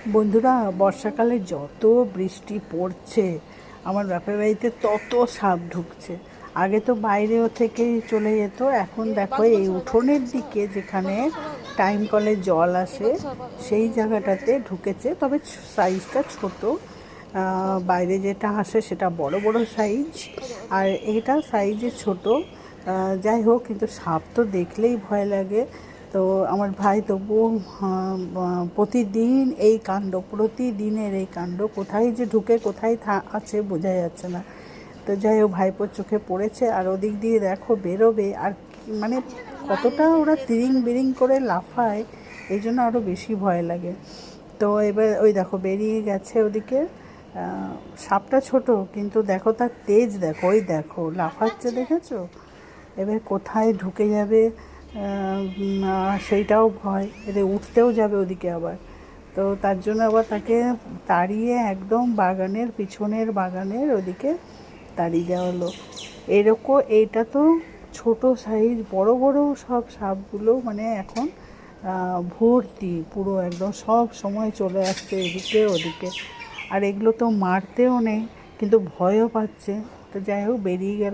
বন্ধুরা, বর্ষাকালে যত বৃষ্টি পড়ছে আমার বাপের বাড়িতে তত সাপ ঢুকছে। আগে তো বাইরেও থেকে চলে যেত, এখন দেখো এই উঠোনের দিকে যেখানে টাইম কলে জল আসে সেই জায়গাটাতে ঢুকেছে। তবে সাইজটা ছোট, বাইরে যেটা আসে সেটা বড় বড় সাইজ, আর এটা সাইজে ছোট। যাই হোক, কিন্তু সাপ তো দেখলেই ভয় লাগে। তো আমার ভাই তবুও প্রতিদিন এই কাণ্ড, প্রতিদিনের এই কাণ্ড, কোথায় যে ঢুকে কোথায় আছে বোঝা যাচ্ছে না। তো যাই হোক, ভাইপোর চোখে পড়েছে, আর ওদিক দিয়ে দেখো বেরোবে, আর মানে কতটা ওরা তিরিং বিরিং করে লাফায়, এই জন্য আরও বেশি ভয় লাগে। তো এবার ওই দেখো বেরিয়ে গেছে ওদিকে। সাপটা ছোট, কিন্তু দেখো তার তেজ, দেখো ওই দেখো লাফাচ্ছে, দেখেছো? এবার কোথায় ঢুকে যাবে সেইটাও ভয়, এদের উঠতেও যাবে ওদিকে আবার। তো তার জন্য আবার তাকে তাড়িয়ে একদম বাগানের পিছনের বাগানের ওদিকে তাড়িয়ে দেওয়া হলো। এরকম এইটা তো ছোট সাইজ, বড় বড় সব সাপগুলো মানে এখন ভর্তি, পুরো একদম সব সময় চলে আসছে এদিকে ওদিকে। আর এগুলো তো মারতেও নেই, কিন্তু ভয়ও পাচ্ছে। তো যাই হোক, বেরিয়ে গেল।